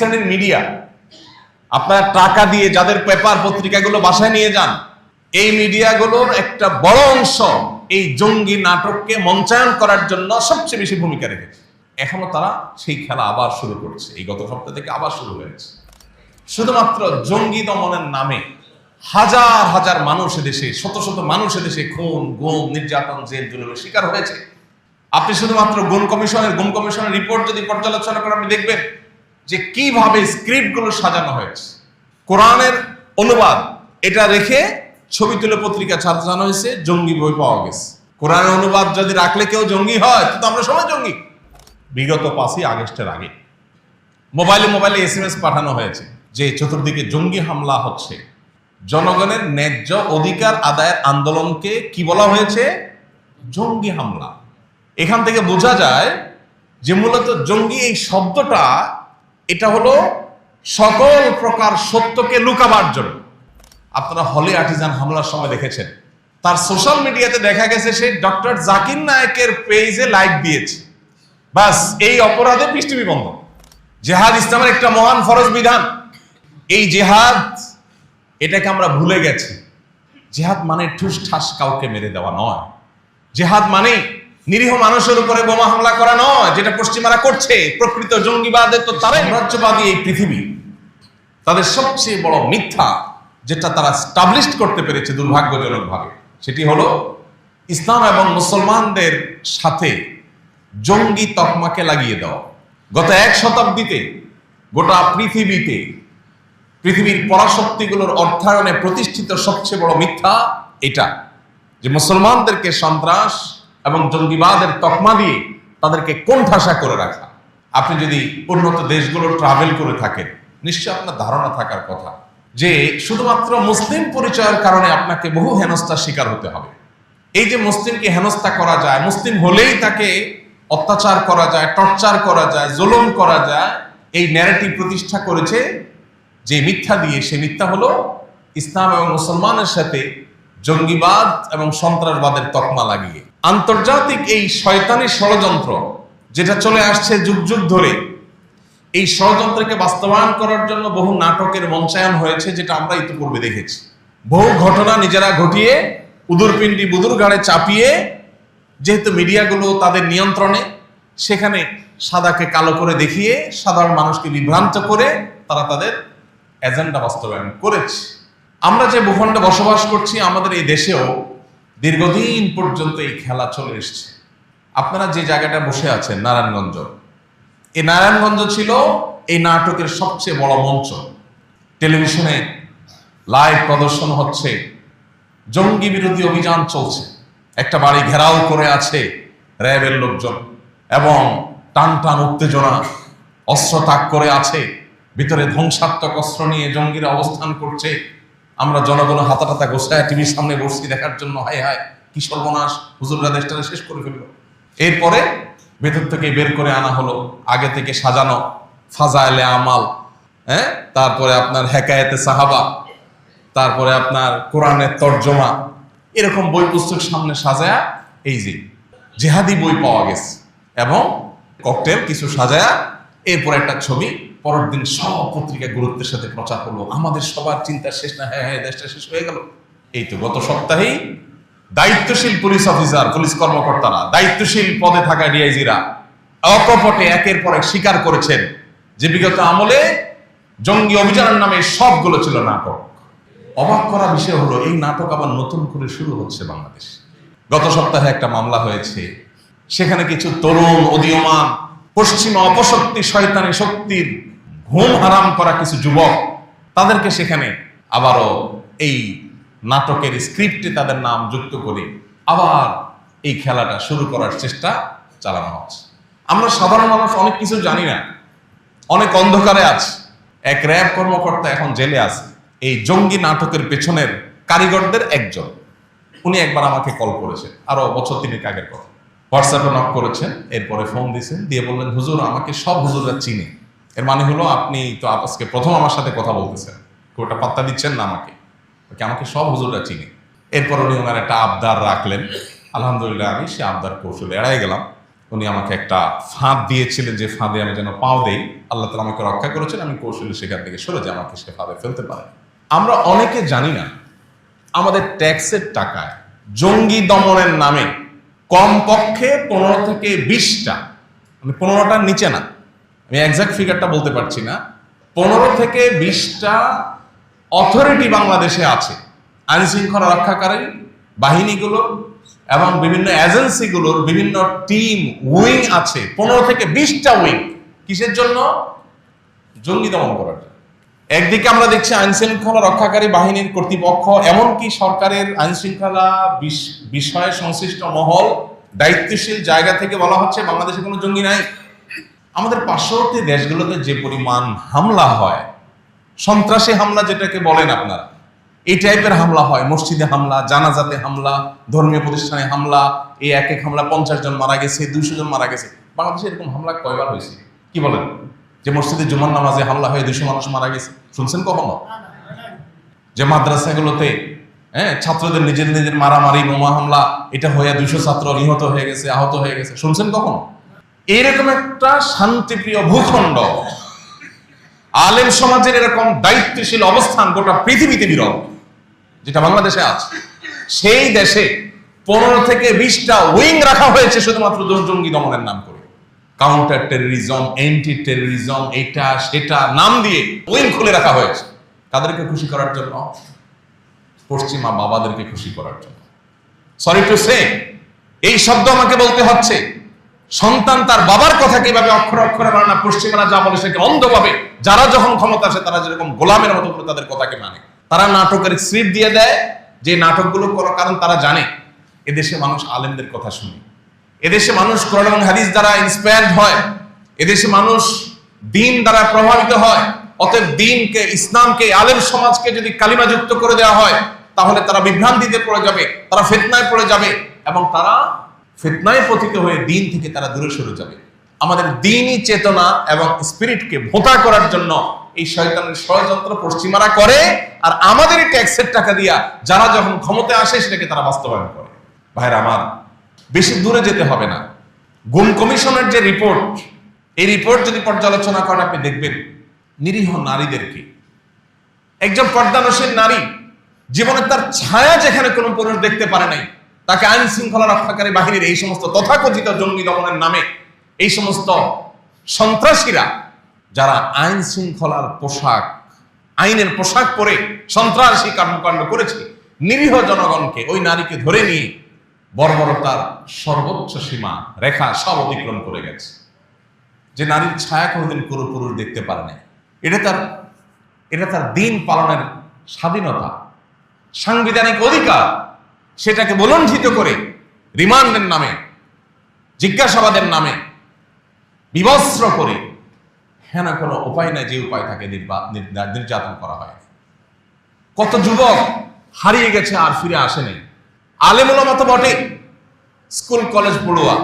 শ্রেণীর মিডিয়া, আপনারা টাকা দিয়ে যাদের পেপার পত্রিকাগুলো বাসায় নিয়ে যান, এই মিডিয়াগুলোর একটা বড় অংশ এই জঙ্গি নাটককে মঞ্চায়ন করার জন্য সবচেয়ে বেশি ভূমিকা রেখেছে। এখনো তারা সেই খেলা আবার শুরু করছে, এই গত সপ্তাহ থেকে আবার শুরু হয়েছে। শুধুমাত্র জঙ্গি দমনের নামে হাজার হাজার মানুষ দেশে, শত শত মানুষ দেশে খুন, গুম, নির্যাতন, জেল জুলুমের শিকার হয়েছে। আপনি শুধুমাত্র গুম কমিশনের রিপোর্ট যদি পর্যালোচনা করেন, আপনি দেখবেন যে কিভাবে স্ক্রিপ্টগুলো সাজানো হয়েছে। কোরআনের অনুবাদ এটা রেখে ছবি তুলে পত্রিকা সাজানো হয়েছে, জঙ্গি বই পাওয়া গেছে। কোরআনের অনুবাদ যদি রাখলে কেউ জঙ্গি হয়, তো আমরা সবাই জঙ্গি। বিগত 5ই আগস্টের আগে মোবাইলে SMS পাঠানো হয়েছে যে চতুর্দিকে জঙ্গি হামলা হচ্ছে। জনগণের ন্যায্য অধিকার আদায়ের আন্দোলনকে কি বলা হয়েছে? জঙ্গি হামলা। এখান থেকে বোঝা যায় যে মূলত জঙ্গি এই শব্দটা এটা হলো সকল প্রকার সত্যকে লুকাবার জন্য। আপনারা হলে আর্টিজান হামলার সময় দেখেছেন, তার সোশ্যাল মিডিয়াতে দেখা গেছে সে ডক্টর জাকির নায়েকের পেজে লাইক দিয়েছে, বাস এই অপরাধে পৃষ্ঠভূমি বন্ধ। জেহাদ ইসলামের একটা মহান ফরজ বিধান। এই জেহাদ এটাকে আমরা ভুলে গেছি। জেহাদ মানে ঠুস ঠাস কাউকে মেরে দেওয়া নয়। জেহাদ মানে নিরীহ মানুষের উপরে বোমা হামলা করা নয়, যেটা পশ্চিমারা করছে। প্রকৃত জঙ্গিবাদের তো তারাই। সাম্রাজ্যবাদী এই পৃথিবী তাদের সবচেয়ে বড় মিথ্যা যেটা তারা স্টাবলিশ করতে পেরেছে দুর্ভাগ্যজনকভাবে, সেটি হলো ইসলাম এবং মুসলমানদের সাথে জঙ্গি তকমাকে লাগিয়ে দেওয়া। গত 1 শতাব্দীতে গোটা পৃথিবীর পরাশক্তিগুলোর অর্থায়নে প্রতিষ্ঠিত সবচেয়ে বড় মিথ্যা এটা, যে মুসলমানদেরকে সন্ত্রাস এবং জঙ্গিবাদের তকমা দিয়ে তাদেরকে কোণঠাসা করে রাখা। আপনি যদি উন্নত দেশগুলো ট্রাভেল করে থাকেন, নিশ্চয় আপনার ধারণা থাকার কথা যে শুধুমাত্র মুসলিম পরিচয়ের কারণে আপনাকে বহু হেনস্থার শিকার হতে হবে। এই যে মুসলিমকে হেনস্থা করা যায়, মুসলিম হলেই তাকে অত্যাচার করা যায়, টর্চার করা যায়, জুলুম করা যায়, এই ন্যারেটিভ প্রতিষ্ঠা করেছে যে মিথ্যা দিয়ে। সে মিথ্যা হলো ইসলাম এবং মুসলমানের সাথে জঙ্গিবাদ এবং সন্ত্রাসবাদের তকমা লাগিয়ে। আন্তর্জাতিক এই শয়তানি ষড়যন্ত্র যেটা চলে আসছে যুগ যুগ ধরে, এই ষড়যন্ত্রকে বাস্তবায়ন করার জন্য বহু নাটকের মঞ্চায়ন হয়েছে, যেটা আমরা ইতিপূর্বে দেখেছি। বহু ঘটনা নিজেরা ঘটিয়ে উদুরপিণ্ডি বুদুর ঘাড়ে চাপিয়ে, যেহেতু মিডিয়াগুলো তাদের নিয়ন্ত্রণে, সেখানে সাদাকে কালো করে দেখিয়ে সাধারণ মানুষকে বিভ্রান্ত করে তারা তাদের এজেন্ডা বাস্তবায়ন করেছে। আমরা যে ভূখণ্ডে বসবাস করছি, আমাদের এই দেশেও দীর্ঘদিন পর্যন্ত এই খেলা চলে এসছে। আপনারা যে জায়গাটা বসে আছেন, নারায়ণগঞ্জ, এই নারায়ণগঞ্জ ছিল এই নাটকের সবচেয়ে বড় মঞ্চ। টেলিভিশনে লাইভ প্রদর্শন হচ্ছে, জঙ্গি বিরোধী অভিযান চলছে। একটা বাড়ি ঘেরাও করে আছে র্যাবের লোকজন এবং টান টান উত্তেজনা, অস্ত্র তাক করে আছে, ভিতরে ধ্বংসাত্মক অস্ত্র নিয়ে জঙ্গিরা অবস্থান করছে। আমরা জনগণ হাতাটাতা গোছায় টিভির সামনে বসছি দেখার জন্য, হায় হায় কি সর্বনাশ, হুজুররা দেশটাকে শেষ করে ফেললো। এরপরে ভেতর থেকে বের করে আনা হলো আগে থেকে সাজানো ফাজাইলে আমাল, তারপরে আপনার হেকায়েতে সাহাবা, তারপরে আপনার কোরআনের তর্জমা, এরকম বই পুস্তক সামনে সাজায়া এই যে জেহাদি বই পাওয়া গেছে এবং ককটেল কিছু সাজায়া, এরপর একটা ছবি। পরের দিন সব পত্রিকা গুরুত্বের সাথে প্রচার করলো। আমাদের সবার চিন্তা শেষ না, হ্যাঁ দেশটা শেষ হয়ে গেল। এই তো গত সপ্তাহেই দায়িত্বশীল পুলিশ অফিসার, পুলিশ কর্মকর্তারা, দায়িত্বশীল পদে থাকা ডিআইজিরা অকপটে একের পর এক স্বীকার করেছেন যে বিগত আমলে জঙ্গি অভিযানের নামে সবগুলো ছিল নাটক। অবাক করা বিষয় হলো, এই নাটক আবার নতুন করে শুরু হচ্ছে বাংলাদেশ। গত সপ্তাহে একটা মামলা হয়েছে, সেখানে কিছু তরুণ উদীয়মান পশ্চিমা অপশক্তি শয়তানি শক্তির ঘুম হারাম করা কিছু যুবক, তাদেরকে সেখানে আবারও এই নাটকের স্ক্রিপ্টে তাদের নাম যুক্ত করে আবার এই খেলাটা শুরু করার চেষ্টা চালানো হচ্ছে। আমরা সাধারণ মানুষ অনেক কিছু জানি না, অনেক অন্ধকারে আছে। এক র্যাব কর্মকর্তা এখন জেলে আছে, এই জঙ্গি নাটকের পেছনের কারিগরদের একজন। উনি একবার আমাকে কল করেছেন, আরো বছর 3 আগের কথা। হোয়াটসঅ্যাপে নক করেছেন, এরপরে ফোন দিয়েছেন, দিয়ে বললেন হুজুর আমাকে সব হুজুররা চিনে। এর মানে হলো আপনি তো আজকে প্রথম আমার সাথে কথা বলতেছেন, ওটা পাত্তা দিচ্ছেন না আমাকে সব হুজুররা চিনে। এরপর উনি ওনার একটা আবদার রাখলেন। আলহামদুলিল্লাহ আমি সে আবদার কৌশলে এড়াই গেলাম। উনি আমাকে একটা ফাঁদ দিয়েছিলেন, যে ফাঁদে আমি যেন পাও দেই। আল্লাহ তাআলা আমাকে রক্ষা করেছেন, আমি কৌশলী সেখান থেকে সরে যে আমাকে সে ফাঁদে ফেলতে পারে। আমরা অনেকে জানি না আমাদের ট্যাক্সের টাকায় জঙ্গি দমনের নামে কমপক্ষে 15 থেকে 20টা, মানে 15টার নিচে না, আমি এক্সাক্ট ফিগারটা বলতে পারছি না, 15 থেকে 20টা অথরিটি বাংলাদেশে আছে, আইন শৃঙ্খলা রক্ষাকারী বাহিনীগুলোর এবং বিভিন্ন এজেন্সিগুলোর বিভিন্ন টিম উইং আছে। 15 থেকে 20টা উইং কিসের জন্য? জঙ্গি দমন করার জন্য। একদিকে আমরা দেখছি আইন শৃঙ্খলা রক্ষাকারী বাহিনীর কর্তৃপক্ষ, এমনকি সরকারের আইন শৃঙ্খলা বিষয়ে সংশ্লিষ্ট মহল, দায়িত্বশীল জায়গা থেকে বলা হচ্ছে বাংলাদেশে কোনো জঙ্গি নাই। আমাদের পার্শ্ববর্তী দেশগুলোতে যে পরিমাণ হামলা হয়, সন্ত্রাসী হামলা যেটাকে বলেন আপনারা, এই টাইপের হামলা হয়, মসজিদে হামলা, জানাজাতে হামলা, ধর্মীয় প্রতিষ্ঠানে হামলা, এই এক এক হামলা 50 জন মারা গেছে, 200 জন মারা গেছে। বাংলাদেশে এরকম হামলা কয়বার হয়েছে কি বলেন? যে মসজিদে জুমার নামাজে হামলা হয়ে 200 মানুষ মারা গেছে, শুনছেন কখনো? যে মাদ্রাসাগুলোতে ছাত্রদের নিজেদের মারামারি, বোমা হামলা, এটা হয়ে 200 ছাত্র নিহত হয়ে গেছে, আহত হয়ে গেছে, শুনছেন কখনো? এরকম একটা শান্তিপ্রিয় ভূখণ্ড, আলেম সমাজের এরকম দায়িত্বশীল অবস্থান গোটা পৃথিবীতে বিরল, যেটা বাংলাদেশে আছে। সেই দেশে 15 থেকে 20টা উইং রাখা হয়েছে শুধুমাত্র জঙ্গি দমনের নাম করে। কাউন্টার টেররিজম, এন্টি টেররিজম, এটা সেটা নাম দিয়ে উইং খুলে রাখা হয়েছে। তাদেরকে খুশি করার জন্য, পশ্চিমা বাবাদেরকে খুশি করার জন্য। সরি টু সে, এই শব্দ আমাকে বলতে হচ্ছে। সন্তান তার বাবার কথা কিভাবে অক্ষরে অক্ষরে মানে না, পশ্চিমারা যা বলে সেকে অন্ধভাবে, যারা যখন ক্ষমতা আসে তারা যেরকম গোলামের মতো করে তাদের কথাকে মানে। তারা নাটকের স্ক্রিপ্ট দিয়ে দেয়, যে নাটকগুলো করার কারণ তারা জানে এদেশে মানুষ আলেমদের কথা শুনে, এদেশে মানুষ কোরআন এবং হাদিস দ্বারা ইন্সপায়ার্ড হয়, এদেশে মানুষ দ্বীন দ্বারা প্রভাবিত হয়। অতএব দ্বীনকে, ইসলামকে, আলেম সমাজকে যদি কালিমা যুক্ত করে দেওয়া হয় তাহলে তারা বিভ্রান্তিতে পড়ে যাবে, তারা ফিতনায় পড়ে যাবে এবং তারা ফিতনায় পতিত হয়ে দ্বীন থেকে তারা দূরে সরে যাবে। আমাদের দ্বীনি চেতনা এবং স্পিরিটকে ভোঁতা করার জন্য এই শয়তানের ষড়যন্ত্র পশ্চিমারা করে, আর আমাদের ট্যাক্সের টাকা দিয়া যারা যখন ক্ষমতায় আসে সেটাকে তারা বাস্তবায়ন করে। ভাইরা আমার, বেশি দূরে যেতে হবে না। গুম কমিশনের যে রিপোর্ট, এই রিপোর্ট যদি পর্যালোচনা করেন আপনি দেখবেন নিরীহ নারীদেরকে, একজন পর্দানশীল নারী জীবনে তার ছায়া যেখানে কোনো পুরুষ দেখতে পারে নাই, তাকে আইন শৃঙ্খলা রক্ষাকারী বাহিনীর এই সমস্ত তথাকথিত জঙ্গি দমনের নামে এই সমস্ত সন্ত্রাসীরা, যারা আইন শৃঙ্খলার পোশাক, আইনের পোশাক পরে সন্ত্রাসী কর্মকাণ্ড করেছে, নিরীহ জনগণকে, ওই নারীকে ধরে নিয়ে বর্বরতার সর্বোচ্চ সীমা রেখা সব অতিক্রম করে গেছে। যে নারীর ছায়া কোনোদিন কোনো পুরুষ দেখতে পারে না, এটা তার দিন পালনের স্বাধীনতা, সাংবিধানিক অধিকার, সেটাকে বলণ্ঠিত করে রিমান্ডের নামে, জিজ্ঞাসাবাদের নামে বিবস্ত্র করে হ্যাঁ না কোনো উপায় নাই, যে উপায় তাকে নির্যাতন করা হয়। কত যুবক হারিয়ে গেছে আর ফিরে আসেনি। আলেম ওলামা তো বটে, স্কুল কলেজ পড়ুয়া,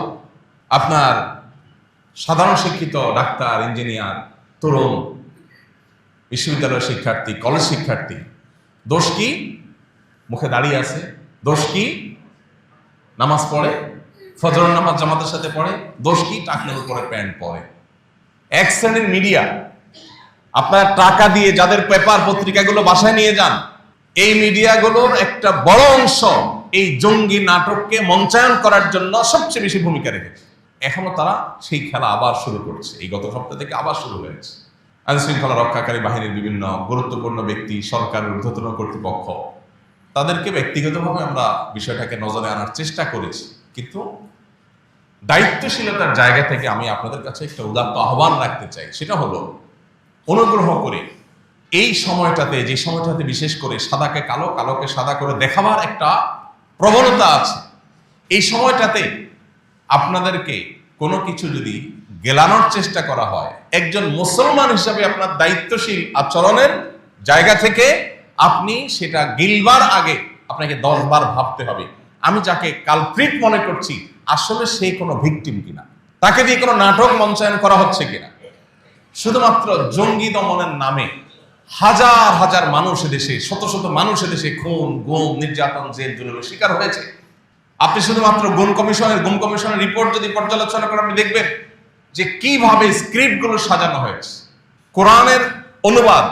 আপনার সাধারণ শিক্ষিত ডাক্তার, ইঞ্জিনিয়ার, তরুণ, বিশ্ববিদ্যালয়ের শিক্ষার্থী, কলেজ শিক্ষার্থী, দোষ কি? মুখে দাঁড়িয়ে আছে। দোষ কি? নামাজ পড়ে, ফজরের নামাজ জামাতের সাথে পড়ে। দোষ কি? টাকনোর উপরে প্যান্ট পরে। এক শ্রেণীর মিডিয়া, আপনার টাকা দিয়ে যাদের পেপার পত্রিকাগুলো বাসায় নিয়ে যান, এই মিডিয়াগুলোর একটা বড় অংশ এই জঙ্গি নাটককে মঞ্চায়ন করার জন্য সবচেয়ে বেশি ভূমিকা রেখেছে। এখনো তারা সেই খেলা আবার শুরু করছে, এই গত সপ্তাহ থেকে আবার শুরু হয়েছে। আইন শৃঙ্খলা রক্ষাকারী বাহিনীর বিভিন্ন গুরুত্বপূর্ণ ব্যক্তি, সরকারের ঊর্ধ্বতন কর্তৃপক্ষ, তাদেরকে ব্যক্তিগতভাবে আমরা বিষয়টাকে নজরে আনার চেষ্টা করেছি, কিন্তু দায়িত্বশীলতার জায়গা থেকে আমি আপনাদের কাছে একটা উদাত্ত আহ্বান রাখতে চাই। সেটা হলো, অনুগ্রহ করে এই সময়টাতে, যে সময়টাতে বিশেষ করে সাদাকে কালো, কালোকে সাদা করে দেখাবার একটা প্রবণতা আছে, এই সময়টাতে আপনাদেরকে কোনো কিছু যদি গেলানোর চেষ্টা করা হয়, একজন মুসলমান হিসাবে আপনার দায়িত্বশীল আচরণের জায়গা থেকে আপনি সেটা গিলবার আগে আপনাকে 10 বার ভাবতে হবে, আমি যাকে কালপ্রিট মনে করছি আসলে সে কোনো ভিকটিম কিনা, তাকে দিয়ে কোনো নাটক মঞ্চায়ন করা হচ্ছে কিনা। শুধুমাত্র জঙ্গি দমনের নামে হাজার হাজার মানুষ দেশে, শত শত মানুষ দেশে খুন, গুম, নির্যাতন, জেল জুলুমের শিকার হয়েছে। আপনি শুধুমাত্র গুম কমিশনের রিপোর্ট যদি পর্যালোচনা করেন, আপনি দেখবেন যে কিভাবে স্ক্রিপ্টগুলো সাজানো হয়েছে। কোরআনের অনুবাদ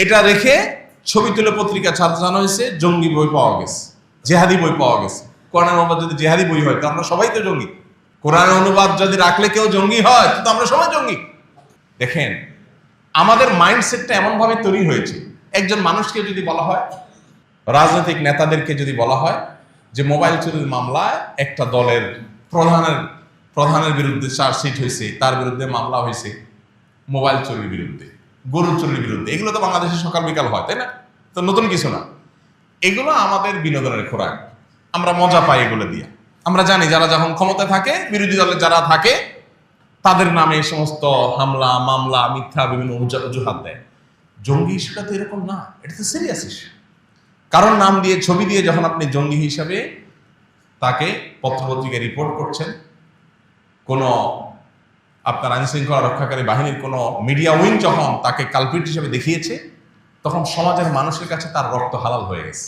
এটা রেখে ছবি তুলে পত্রিকা সাজানো হয়েছে, জঙ্গি বই পাওয়া গেছে, জেহাদি বই পাওয়া গেছে। কোরআনের অনুবাদ যদি জেহাদি বই হয় তো আমরা সবাই তো জঙ্গি। কোরআনের অনুবাদ যদি রাখলে কেউ জঙ্গি হয় তো আমরা সবাই জঙ্গি। দেখেন, আমাদের মাইন্ডসেটটা এমন ভাবে তৈরি হয়েছে, একজন মানুষকে যদি বলা হয়, রাজনৈতিক নেতাদেরকে যদি বলা হয় যে মোবাইল চুরির মামলায় একটা দলের প্রধানের বিরুদ্ধে চার্জশিট হয়েছে, তার বিরুদ্ধে মামলা হয়েছে মোবাইল চুরির বিরুদ্ধে, গরু চুরির বিরুদ্ধে, এগুলো তো বাংলাদেশে সকাল বিকাল হয়, তাই না? তো নতুন কিছু না, এগুলো আমাদের বিনোদনের খোরাক, আমরা মজা পাই এগুলো দিয়ে। আমরা জানি যারা যখন ক্ষমতায় থাকে, বিরোধী দলে যারা থাকে, তাদের নামে এই সমস্ত হামলা মামলা মিথ্যা বিভিন্ন অজুহাত দেয়। জঙ্গি ইস্যুটা তো এরকম না, এটা তো সিরিয়াস ইস্যু। কারণ নাম দিয়ে ছবি দিয়ে যখন আপনি জঙ্গি হিসাবে তাকে পত্রপত্রিকায় রিপোর্ট করছেন, কোন আপনার আইন শৃঙ্খলা রক্ষাকারী বাহিনীর কোন মিডিয়া উইং যখন তাকে কালপিট হিসেবে দেখিয়েছে, তখন সমাজের মানুষের কাছে তার রক্ত হালাল হয়ে গেছে।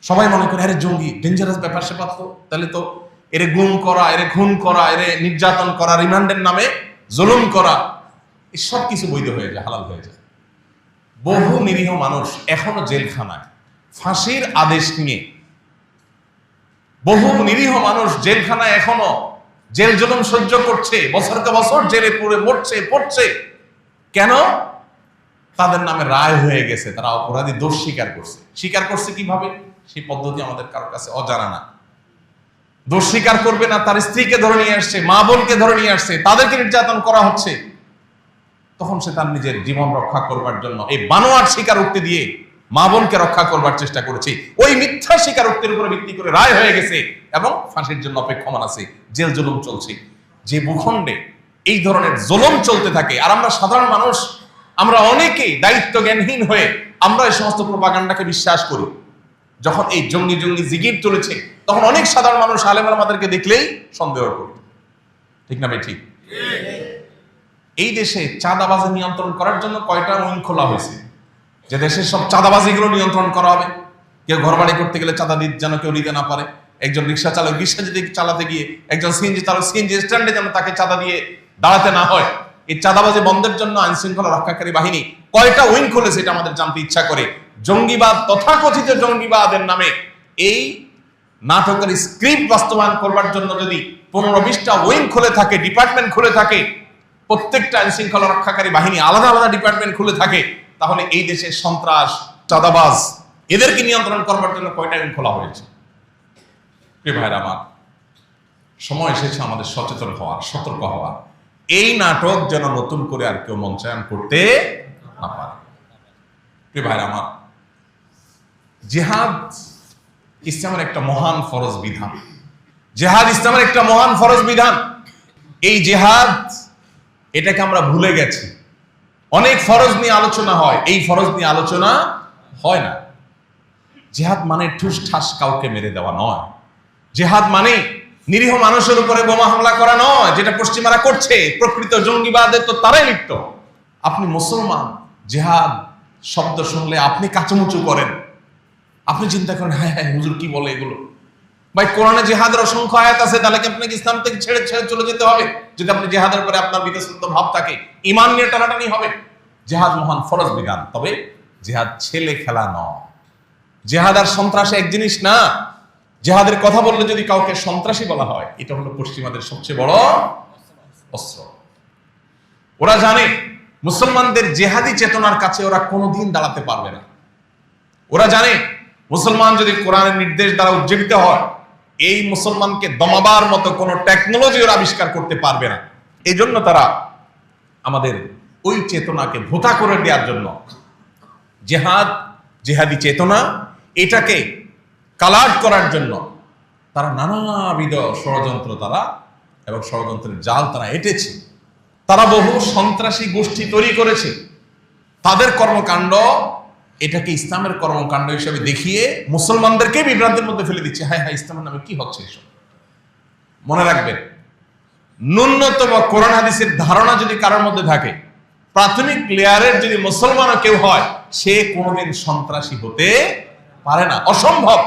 সবাই মনে করে আরে জঙ্গি ডেঞ্জারাস ব্যাপার স্যাপার, তো তাহলে তো এরে গুম করা, এরে খুন করা, এরে নির্যাতন করা, রিমান্ডের নামে জুলুম করা, এসব কিছু বৈধ হয়ে যায়, হালাল হয়ে যায়। বহু নিরীহ মানুষ এখনো জেলখানায় ফাঁসির আদেশ নিয়ে, বহু নিরীহ মানুষ জেলখানায় এখনো জেল জুলুম সহ্য করছে, বছরকে বছর জেলে পুরে মরছে পড়ছে। কেন? তাদের নামে রায় হয়ে গেছে, তারা অপরাধী, দোষ স্বীকার করছে কিভাবে, সেই পদ্ধতি আমাদের কারোর কাছে অজানা না। দোষ স্বীকার করবে না, তার স্ত্রীকে ধরে নিয়ে আসছে, মা বোনকে ধরে নিয়ে আসছে, তাদেরকে নির্যাতন করা হচ্ছে, তখন সে তার নিজের জীবন রক্ষা করবার জন্য এই বানোয়াট স্বীকারোক্তি দিয়ে মা বোনকে রক্ষা করবার চেষ্টা করেছে। ওই মিথ্যা স্বীকারোক্তির উপরে ভিত্তি করে রায় হয়ে গেছে এবং ফাঁসির জন্য অপেক্ষমান আছে, জেল জুলুম চলছে। যে ভূখণ্ডে এই ধরনের জুলুম চলতে থাকে, আর আমরা সাধারণ মানুষ, আমরা অনেকেই দায়িত্ব জ্ঞানহীন হয়ে আমরা এই সমস্ত প্রপাগান্ডাকে বিশ্বাস করি। যখন এই জঙ্গি জিগির তুলেছে, তখন অনেক সাধারণ মানুষ আলেম ওলামাদেরকে দেখলেই সন্দেহ করত। ঠিক না ভাই? ঠিক। এই দেশে চাঁদাবাজি নিয়ন্ত্রণ করার জন্য কয়টা উইং খোলা হয়েছে, যে দেশের সব চাঁদাবাজিগুলো নিয়ন্ত্রণ করা হবে। কেউ ঘর বাড়ি করতে গেলে চাঁদা যেন কেউ নিতে না পারে, একজন রিক্সা চালক রিক্সা যদি চালাতে গিয়ে, একজন সিএনজি চালক সিএনজি স্ট্যান্ডে যেন তাকে চাঁদা দিয়ে দাঁড়াতে না হয়। এই চাঁদাবাজি বন্ধের জন্য আইন শৃঙ্খলা রক্ষাকারী বাহিনী কয়টা উইং খুলেছে, এটা আমাদের জানতে ইচ্ছা করে। জঙ্গিবাদ, তথাকথিত জঙ্গিবাদের নামে এই নাটকের স্ক্রিপ্ট বাস্তবায়ন করবার জন্য যদি 15-20টা উইং খুলে থাকে, ডিপার্টমেন্ট খুলে থাকে, প্রত্যেকটা আইন শৃঙ্খলা রক্ষাকারী বাহিনী আলাদা আলাদা ডিপার্টমেন্ট খুলে থাকে, তাহলে এই দেশের সন্ত্রাস, চাঁদাবাজ, এদেরকে নিয়ন্ত্রণ করবার জন্য কয়টা উইং খোলা হয়েছে? প্রিয় ভাইরা আমার, সময় এসেছে আমাদের সচেতন হওয়ার, সতর্ক হওয়ার। এই নাটক যেন নতুন করে আর কেউ মঞ্চায়ন করতে না পারে। প্রিয় ভাইরা আমার, জিহাদ ইসলামের একটা মহান ফরজ বিধান। জিহাদ ইসলামের একটা মহান ফরজ বিধান। এই জিহাদ, এটাকে আমরা ভুলে গেছি। অনেক ফরজ নিয়ে আলোচনা হয়, এই ফরজ নিয়ে আলোচনা হয় না। জিহাদ মানে ঠুস ঠাস কাউকে মেরে দেওয়া নয়। জিহাদ মানে নিরীহ মানুষের উপরে বোমা হামলা করা নয়, যেটা পশ্চিমারা করছে। প্রকৃত জঙ্গিবাদে তো তারাই লিপ্ত। আপনি মুসলমান, জিহাদ শব্দ শুনলে আপনি কাচুমুচু করেন, আপনি চিন্তা করেন হ্যাঁ হ্যাঁ হুজুর কি বলে এগুলো। ভাই, কোরআনে জিহাদের অসংখ্য আয়াত আছে, তাহলে কি আপনাকে ইসলাম থেকে ছেড়ে চলে যেতে হবে? যদি আপনি জিহাদের উপরে আপনার বিতশ্রদ্ধ ভাব থাকে, ঈমান নিয়ে টানাটানি হবে। জিহাদ মহান ফরজ বিধান, তবে জিহাদ ছেলে খেলা নয়। জিহাদ আর সন্ত্রাস এক জিনিস না। জিহাদের কথা বললে যদি কাউকে সন্ত্রাসী বলা হয়, এটা হলো পশ্চিমাদের সবচেয়ে বড় অস্ত্র। ওরা জানে মুসলমানদের জিহাদি চেতনার কাছে ওরা কোনোদিন দাঁড়াতে পারবে না। ওরা জানে মুসলমান যদি কোরআনের নির্দেশ দ্বারা উজ্জীবিত হয়, এই মুসলমানকে দমাবার মতো কোনো টেকনোলজি ওরা আবিষ্কার করতে পারবে না। এই জন্য তারা আমাদের ওই চেতনাকে ভোতা করে দেওয়ার জন্য জিহাদ, জিহাদি চেতনা, এটাকে কালাট করার জন্য তারা নানাবিধ ষড়যন্ত্র এবং ষড়যন্ত্রের জাল তারা এঁটেছে। তারা বহু সন্ত্রাসী গোষ্ঠী তৈরি করেছে। তাদের কর্মকাণ্ড এটাকে ইসলামের কর্মকাণ্ড হিসেবে দেখিয়ে মুসলমানদেরকে বিভ্রান্তির মধ্যে ফেলে দিচ্ছে। হ্যাঁ হ্যাঁ, ইসলামের নামে কি হচ্ছে এসব? মনে রাখবেন, ন্যূনতম কোরআন হাদিসের ধারণা যদি কারোর মধ্যে থাকে, প্রাথমিক লেয়ারের যদি মুসলমানও কেউ হয়, সে কোনোদিন সন্ত্রাসী হতে পারে না, অসম্ভব।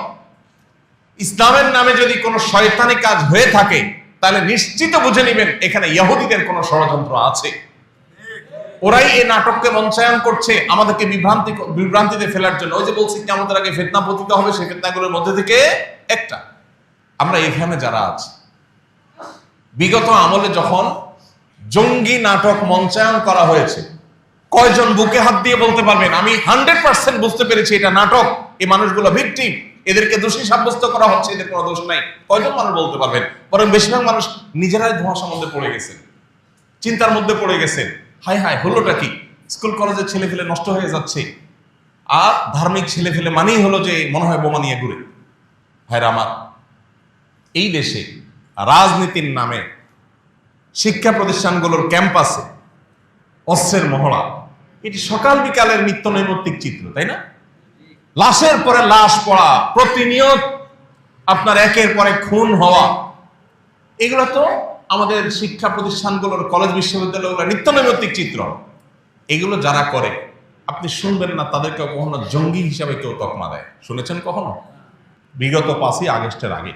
ইসলামের নামে যদি কোনো শয়তানি কাজ হয়ে থাকে তাহলে নিশ্চিত বুঝে নেবেন এখানে ইহুদিদের কোনো ষড়যন্ত্র আছে। ওরাই এই নাটককে মঞ্চায়ন করছে আমাদেরকে বিভ্রান্তিতে ফেলার জন্য। ওই যে বলছি কিয়ামতের আগে ফিতনা পতিত হবে, সেই ফিতনাগুলোর মধ্যে থেকে একটা। আমরা এখানে যারা আছি, বিগত আমলে যখন জঙ্গি নাটক মঞ্চায়ন করা হয়েছে, কয়জন বুকে হাত দিয়ে বলতে পারবেন আমি 100% বুঝতে পেরেছি এটা নাটক, এই মানুষগুলো ভিকটিম, এদেরকে দোষী সাব্যস্ত করা হচ্ছে, এদের কোনো দোষ নাই? কয়জন মানুষ বলতে পারবেন? বরং বেশিরভাগ মানুষ নিজেরাই ধোঁয়াশার মধ্যে পড়ে গেছেন, চিন্তার মধ্যে পড়ে গেছেন। হায় হায়, হলোটা কি? স্কুল কলেজের ছেলে ফেলে নষ্ট হয়ে যাচ্ছে, আর ধার্মিক ছেলে ফেলে মানেই হলো যে মনে হয় বোমা নিয়ে ঘুরে। ভাইরা আমার, এই দেশে রাজনীতির নামে শিক্ষা প্রতিষ্ঠানগুলোর ক্যাম্পাসে অস্ত্রের মহড়া, এটি সকাল বিকালের নিত্য নৈমিত্তিক চিত্র, তাই না? লাশের পরে লাশ পড়া, প্রতিনিয়ত আপনার একের পরে খুন হওয়া, এগুলো তো আমাদের শিক্ষা প্রতিষ্ঠানগুলোর, কলেজ বিশ্ববিদ্যালয়গুলোর নিত্য নৈমিত্তিক চিত্র। এগুলো যারা করে আপনি শুনবেন না তাদেরকে কখনো জঙ্গি হিসাবে কেউ তকমা দেয়। শুনেছেন কখনো? বিগত 5ই আগস্টের আগে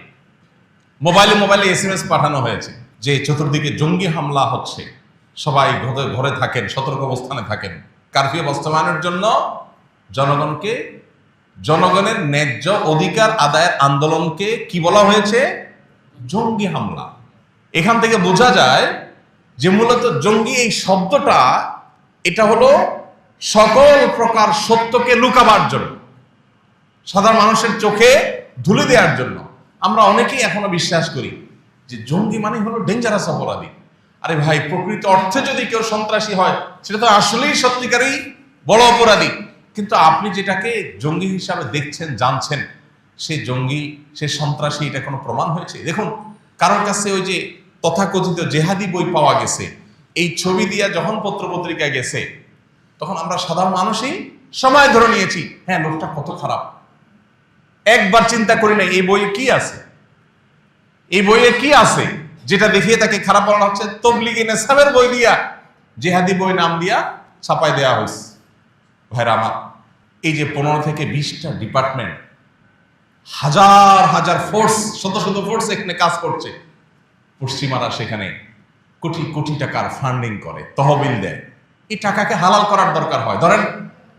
মোবাইলে SMS পাঠানো হয়েছে যে চতুর্দিকে জঙ্গি হামলা হচ্ছে, সবাই ঘরে থাকেন, সতর্ক অবস্থানে থাকেন। কারফিউ বাস্তবায়নের জন্য জনগণের ন্যায্য অধিকার আদায়ের আন্দোলনকে কি বলা হয়েছে? জঙ্গি হামলা। এখান থেকে বোঝা যায় যে মূলত জঙ্গি এই শব্দটা, এটা হলো সকল প্রকার সত্যকে লুকাবার জন্য, সাধারণ মানুষের চোখে ধুলে দেওয়ার জন্য। আমরা অনেকেই এখনো বিশ্বাস করি যে জঙ্গি মানে হলো ডেঞ্জারাস অপরাধী। আরে ভাই, প্রকৃত অর্থে যদি কেউ সন্ত্রাসী হয় সেটা তো আসলেই সত্যিকারই বড় অপরাধী। কিন্তু আপনি যেটাকে জঙ্গি হিসাবে দেখছেন, জানছেন, সে জঙ্গি, সে সন্ত্রাসী, এটা কোনো প্রমাণ হয়েছে? দেখুন, কারোর কাছে ওই যে তথাকথিত জেহাদি বই পাওয়া গেছে, এই ছবি দিয়া যখন পত্রপত্রিকায় গেছে, তখন আমরা সাধারণ মানুষই সময় ধরে নিয়েছি, হ্যাঁ লোকটা কত খারাপ। একবার চিন্তা করি না এই বইয়ে কি আছে, এই বইয়ে কি আছে যেটা দেখিয়ে তাকে খারাপ বলা হচ্ছে। তবলিগি নেসাবের বই দিয়া জেহাদি বই নাম দিয়া ছাপাই দেওয়া হয়েছে। ভাইরা আমার, এই যে 15 থেকে 20টা ডিপার্টমেন্ট, হাজার হাজার ফোর্স, শত শত ফোর্স এখানে কাজ করছে, পশ্চিমারা সেখানে কোটি কোটি টাকার ফান্ডিং করে, তহবিল দেয়। এই টাকাকে হালাল করার দরকার হয়। ধরেন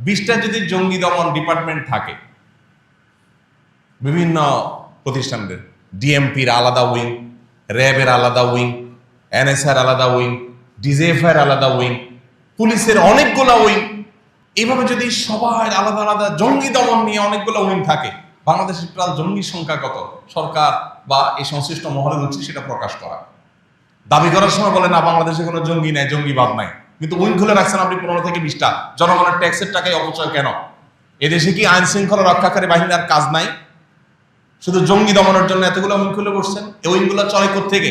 20টা যদি জঙ্গি দমন ডিপার্টমেন্ট থাকে, বিভিন্ন প্রতিষ্ঠানদের, ডিএমপির আলাদা উইং, র্যাবের আলাদা উইং, এনএসআর আলাদা উইং, ডিজিএফআই আলাদা উইং, পুলিশের অনেকগুলো উইং, এইভাবে যদি সবাই আলাদা আলাদা জঙ্গি দমন নিয়ে অনেকগুলো উইং থাকে, বাংলাদেশের টোটাল জঙ্গি সংখ্যা কত? সরকার বা এই সংশ্লিষ্ট মহলের উচিত সেটা প্রকাশ করা। দাবি করার সময় বলে না বাংলাদেশে কোনো জঙ্গি নাই, জঙ্গিবাদ নাই, কিন্তু উইং খুলে রাখছেন আপনি 15 থেকে 20টা। জনগণের ট্যাক্সের টাকায় অপচয় কেন? এদেশে কি আইন শৃঙ্খলা রক্ষাকারী বাহিনীর আর কাজ নাই? শুধু জঙ্গি দমনের জন্য এতগুলো উইং খুলে বসছেন। এই উইংগুলো চলে কোত্থেকে?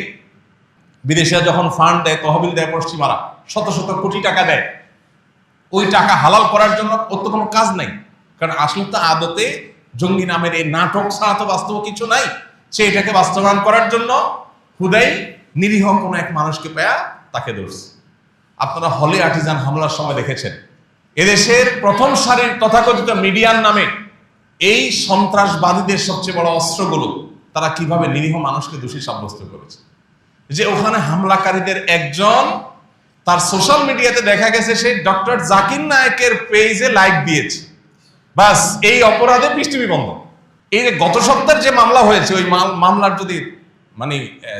বিদেশিরা যখন ফান্ড দেয়, তহবিল দেয়, পশ্চিমারা শত শত কোটি টাকা দেয়, ওই টাকা হালাল করার জন্য ওর তো কোনো কাজ নাই। কারণ আসলে তো আদতে জঙ্গি নামের এই নাটক ছাড়া তো বাস্তব কিছু নাই। সে এটাকে বাস্তবায়ন করার জন্য হুদাই নিরীহ কোনো এক মানুষকে পেয়া তাকে ধরছে। আপনারা হলে আর্টিজান হামলার সময় দেখেছেন, এদেশের প্রথম সারির তথাকথিত মিডিয়ার নামে এই সন্ত্রাসবাদীদের সবচেয়ে বড় অস্ত্রগুলো তারা কিভাবে নিরীহ মানুষকে দোষী সাব্যস্ত করেছে। যে ওখানে হামলাকারীদের একজন, তার সোশ্যাল মিডিয়াতে দেখা গেছে সে ডক্টর জাকির নায়েকের পেজে লাইক দিয়েছে, বাস এই অপরাধে পৃষ্ঠবি বন্ধ। এই যে গত সপ্তাহের যে মামলা হয়েছে, ওই মামলার যদি মানে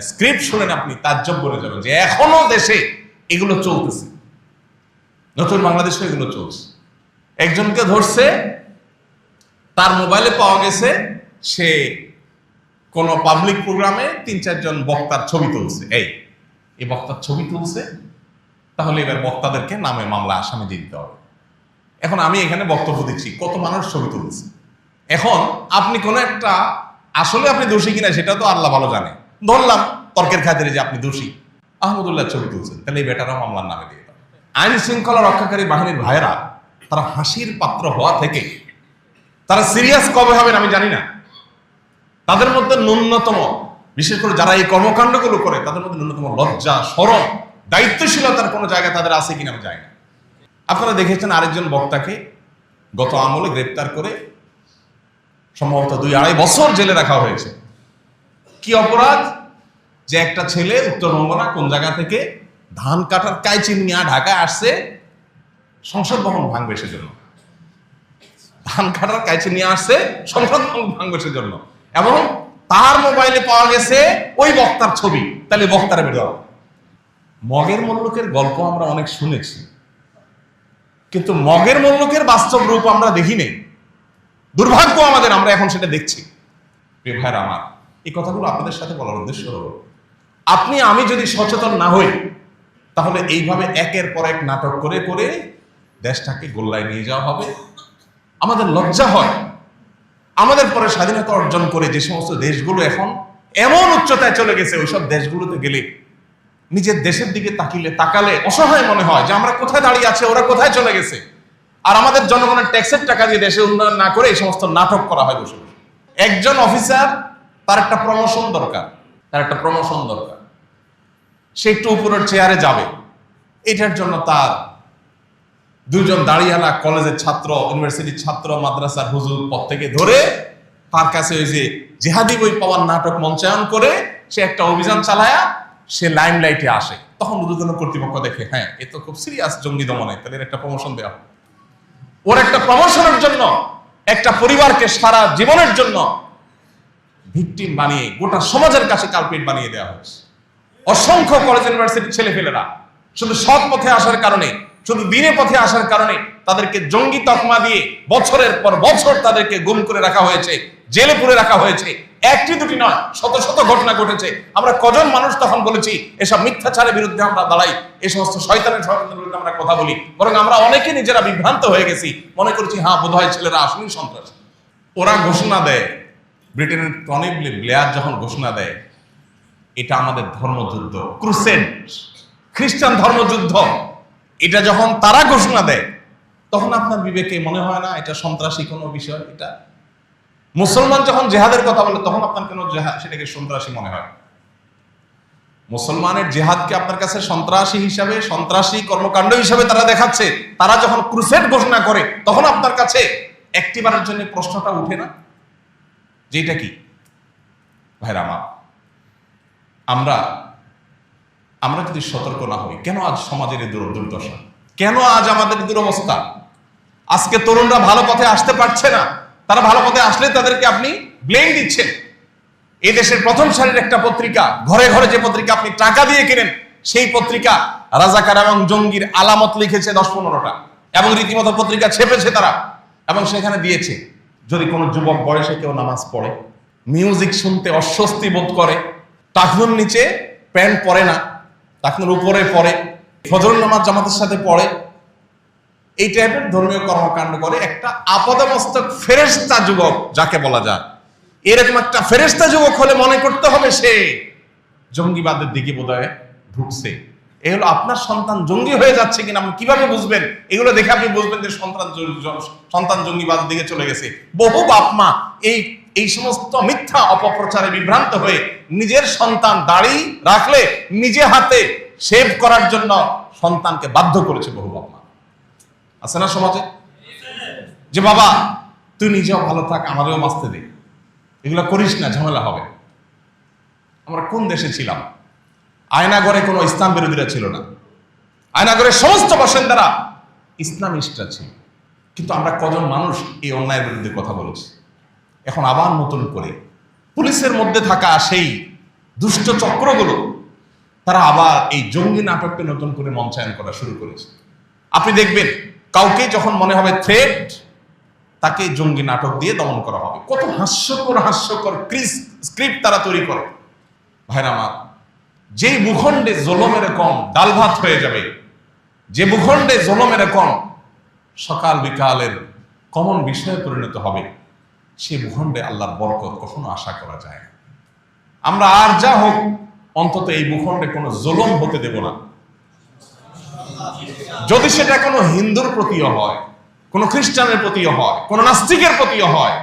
স্ক্রিপ্ট শুনেন আপনি তাজ্জব করে যাবেন যে এখনো দেশে এগুলো চলতেছে, নতুন বাংলাদেশে এগুলো চলছে। একজনকে ধরছে, তার মোবাইলে পাওয়া গেছে সে কোন পাবলিক প্রোগ্রামে 3-4 জন বক্তার ছবি তুলছে। এই বক্তার ছবি তুলছে, তাহলে এবার বক্তাদেরকে নামে মামলা আসামি দিয়ে দিতে হবে। এখন আমি এখানে বক্তব্য দিচ্ছি, কত মানুষ ছবি তুলছে। এখন আপনি কোন একটা, আসলে আপনি দোষী কিনা সেটা তো আল্লাহ ভালো জানে, ধরলাম তর্কের খাতিরে যে আপনি দোষী, আহমদুল্লাহ ছবি তুলছেন, তাহলে এই বেটারাও মামলার নামে দিয়ে দেবে। আইন শৃঙ্খলা রক্ষাকারী বাহিনীর ভাইয়েরা তারা হাসির পাত্র হওয়া থেকে তারা সিরিয়াস কবে হবেন আমি জানি না। তাদের মধ্যে ন্যূনতম, বিশেষ করে যারা এই কর্মকাণ্ডগুলো করে, তাদের মধ্যে ন্যূনতম লজ্জা, শরম, দায়িত্বশীলতার কোনো জায়গা তাদের আছে কিনা আমি জানি না। আপনারা দেখেছেন আরেকজন বক্তাকে গত আমলে গ্রেপ্তার করে সম্ভবত 2-2.5 বছর জেলে রাখা হয়েছে। কি অপরাধ? যে একটা ছেলে উত্তরবঙ্গ না কোন জায়গা থেকে ধান কাটার কাইচি নিয়ে ঢাকায় আসছে সংসদ ভবন ভাঙবে সেজন্য। ধান কাটার কাইচি নিয়ে আসছে সংসদ ভবন ভাঙবে সেজন্য, এবং তার মোবাইলে পাওয়া গেছে ওই বক্তার ছবি। তাহলে বক্তারা বেরো। মগের মল্লুকের গল্প আমরা অনেক শুনেছি, কিন্তু মগের মল্লুকের বাস্তব রূপ আমরা দেখি নেই। দুর্ভাগ্য আমাদের, আমরা এখন সেটা দেখছি। প্রিয় ভাইরা আমার, এই কথাগুলো আপনাদের সাথে বলার উদ্দেশ্য হলো, আপনি আমি যদি সচেতন না হই, তাহলে এইভাবে একের পর এক নাটক করে করে দেশটাকে গোল্লায় নিয়ে যাওয়া হবে। আমাদের লজ্জা হয়, আমাদের পরে স্বাধীনতা অর্জন করে যে সমস্ত দেশগুলো এখন এমন উচ্চতায় চলে গেছে, ওইসব দেশগুলোতে গেলে নিজের দেশের দিকে তাকালে অসহায় মনে হয় যে আমরা কোথায় দাঁড়িয়ে আছে, ওরা কোথায় চলে গেছে। আর আমাদের জনগণের ট্যাক্সের টাকা দিয়ে দেশে উন্নয়ন না করে এই সমস্ত নাটক করা হয় বসে বসে। একজন অফিসার, তার একটা প্রমোশন দরকার, সে একটু উপরের চেয়ারে যাবে, এটার জন্য তার দুইজন দাঁড়িয়ালা কলেজের ছাত্র, ইউনিভার্সিটির ছাত্র, মাদ্রাসার হুজুর পদ থেকে ধরে তার কাছে ওই যে জেহাদি বই পাওয়ার নাটক মঞ্চায়ন করে সে একটা অভিযান চালায়া সে লাইমলাইটে আসে। তখন ঊর্ধ্বতন কর্তৃপক্ষ দেখে, হ্যাঁ এ তো খুব সিরিয়াস জঙ্গি দমনে, তাদের একটা প্রমোশন দেওয়া হয়। ওর একটা প্রমোশনের জন্য একটা পরিবারকে সারা জীবনের জন্য ভিকটিম বানিয়ে গোটা সমাজের কাছে কালপিট বানিয়ে দেওয়া হয়েছে। অসংখ্য কলেজ ইউনিভার্সিটির ছেলেপেলেরা শুধু সৎ পথে আসার কারণে, শুধু দিনের পথে আসার কারণে তাদেরকে জঙ্গি তকমা দিয়ে বছরের পর বছর তাদেরকে গুম করে রাখা হয়েছে, জেলে পুরে রাখা হয়েছে। একটি দুটি নয়, শত শত ঘটনা ঘটেছে। আমরা কজন মানুষ তখন বলেছি এসব মিথ্যাচারের বিরুদ্ধে আমরা দাঁড়াই, এই সমস্ত শয়তানের বিরুদ্ধে আমরা কথা বলি। বরং আমরা অনেকে নিজেরা বিভ্রান্ত হয়ে গেছি, মনে করছি হ্যাঁ বোধহয় ছেলেরা আসলেই সন্ত্রাস। ওরা ঘোষণা দেয়, ব্রিটেনের টনি ব্লেয়ার যখন ঘোষণা দেয় এটা আমাদের ধর্মযুদ্ধ, ক্রুসেড, খ্রিস্টান ধর্মযুদ্ধ, এটা যখন তারা ঘোষণা দেয়, তখন আপনার বিবেকে মনে হয় না এটা সন্ত্রাসী কোনো বিষয়? এটা মুসলমান যখন জেহাদের কথা বলে, তখন আপনার কেন সেটাকে সন্ত্রাসী মনে হয়? মুসলমানের জেহাদকে আপনার কাছে সন্ত্রাসী হিসাবে, সন্ত্রাসী কর্মকাণ্ড হিসাবে তারা দেখাচ্ছে। তারা যখন ক্রুসেড ঘোষণা করে, তখন আপনার কাছে একটিবারের জন্য প্রশ্নটা উঠে না যে এটা কি? ভাইরা আমার, আমরা যদি সতর্ক না হই, কেন আজ সমাজের এই দুর্দশা? কেন আজ আমাদের দুরবস্থা? আজকে তরুণরা ভালো পথে আসতে পারছে না। তারা ভালো পথে আসলে তাদেরকে আপনি ব্লেম দিচ্ছেন। এই দেশের প্রথম সারির একটা পত্রিকা, ঘরে ঘরে যে পত্রিকা আপনি টাকা দিয়ে কেনেন, সেই পত্রিকা রাজাকার এবং জঙ্গির আলামত লিখেছে 10-15টা, এবং রীতিমতো পত্রিকা ছেপেছে তারা, এবং সেখানে দিয়েছে যদি কোনো যুবক বয়সে কেউ নামাজ পড়ে, মিউজিক শুনতে অস্বস্তি বোধ করে, টাকনুর নিচে প্যান্ট পরে না, টাকনুর উপরে পড়ে, ফজর নামাজ জামাতের সাথে পড়ে, এই টাইপের ধর্মীয় কর্মকাণ্ড করে, একটা আপাদমস্তক ফেরেশতা যুবক যাকে বলা যায়, এরকম একটা ফেরেশতা যুবক হলে মনে করতে হবে সে জঙ্গিবাদের দিকে বোধহয় ঢুকছে। এই হলো আপনার সন্তান জঙ্গি হয়ে যাচ্ছে কিনা আপনি কিভাবে বুঝবেন? এগুলো দেখে আপনি বুঝবেন যে সন্তান জঙ্গিবাদের দিকে চলে গেছে। বহু বাপ মা এই সমস্ত মিথ্যা অপপ্রচারে বিভ্রান্ত হয়ে নিজের সন্তান দাড়ি রাখলে নিজে হাতে শেভ করার জন্য সন্তানকে বাধ্য করেছে বহু বাপ মা। আছে না সমাজে? যে বাবা তুই নিজেও ভালো থাক, আমাদেরও বাঁচতে দে, এগুলো করিস না, ঝামেলা হবে। আমরা কোন দেশে ছিলাম? আয়নাগরে কোনো ইসলাম বিরোধীরা ছিল না, আয়নাগরের সমস্ত বাসিন্দারা ইসলামিস্টরা ছিল। কিন্তু আমরা কজন মানুষ এই অন্যায়ের বিরুদ্ধে কথা বলেছি? এখন আবার নতুন করে পুলিশের মধ্যে থাকা সেই দুষ্ট চক্রগুলো তারা আবার এই জঙ্গি নাটককে নতুন করে মঞ্চায়ন করা শুরু করেছে। আপনি দেখবেন কাউকে যখন মনে হবে থ্রেট, তাকে জঙ্গি নাটক দিয়ে দমন করা হবে। কত হাস্যকর স্ক্রিপ্ট তারা তৈরি করে। ভাইরা আমার, যেই ভূখণ্ডে জুলুম এরকম ডাল ভাত হয়ে যাবে, যে ভূখণ্ডে জুলুম এরকম সকাল বিকালের কমন বিষয়ে পরিণত হবে, সে ভূখণ্ডে আল্লাহর বরকত কখনো আশা করা যায় না। আমরা আর যা হোক, অন্তত এই ভূখণ্ডে কোনো জুলুম হতে দেব না। যদি সেটা কোনো হিন্দুর প্রতিও হয়, কোনো খ্রিস্টানের প্রতিও হয়, কোনো নাস্তিকের প্রতিও হয়,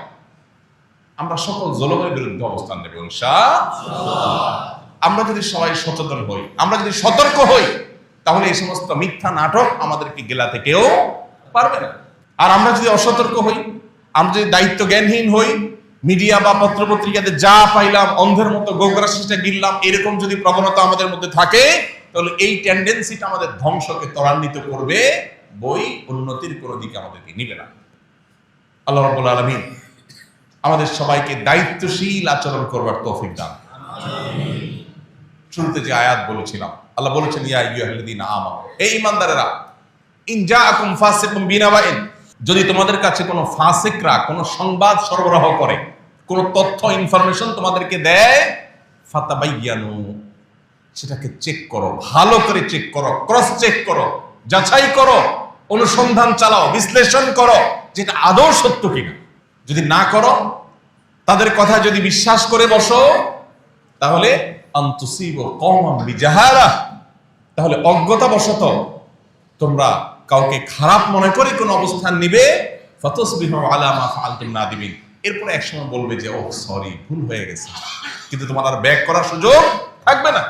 আমরা সকল জুলুমের বিরুদ্ধে অবস্থান নেব ইনশাআল্লাহ। আমরা যদি সবাই সচেতন হই, আমরা যদি সতর্ক হই, তাহলে এই সমস্ত মিথ্যা নাটক আমাদেরকে গেলাতে কেউ পারবে না। আর আমরা যদি অসতর্ক হই, আমরা যদি দায়িত্ব জ্ঞানহীন হই, মিডিয়া বা পত্রপত্রিকাতে যা পাইলাম অন্ধের মতো গোগ্রাসিটা গিললাম, এরকম যদি প্রবণতা আমাদের মধ্যে থাকে, তাহলে এই টেন্ডেন্সিটা আমাদের ধ্বংসকে ত্বরান্বিত করবে, বই উন্নতির কোনো দিকে আমাদেরকে নিবে না। আল্লাহ রাব্বুল আলামিন আমাদের সবাইকে দায়িত্বশীল আচরণ করবার তৌফিক দান। শুরুতে যে আয়াত বলেছিলাম, আল্লাহ বলেছেন ইয়া আইয়ুহাল্লাযীনা আমানু, এই ঈমানদারেরা, ইন জাআকুম ফাসিকুম বিনাবাইন, যদি তোমাদের কাছে কোনো ফাসিকরা কোনো সংবাদ সরবরাহ করে, কোনো তথ্য ইনফরমেশন তোমাদেরকে দেয়, ফাতাবাইয়ানু, সেটাকে চেক করো, ভালো করে চেক করো, ক্রস চেক করো, যাচাই করো, অনুসন্ধান চালাও, বিশ্লেষণ করো যেটা আদৌ সত্য কিনা। যদি না করো, তাদের কথা যদি বিশ্বাস করে বসো, তাহলে আনতুসিবু কওমান বিজাহালা, তাহলে অজ্ঞতাবশত তোমরা কাউকে খারাপ মনে করে কোন অবস্থান নিবে, ফাতাসবিহু আলা মা ফাআলতুম নাদিমিন, এরপর একসময় বলবে যে ও সরি, ভুল হয়ে গেছে, কিন্তু তোমার আর ব্যাক করার সুযোগ থাকবে না।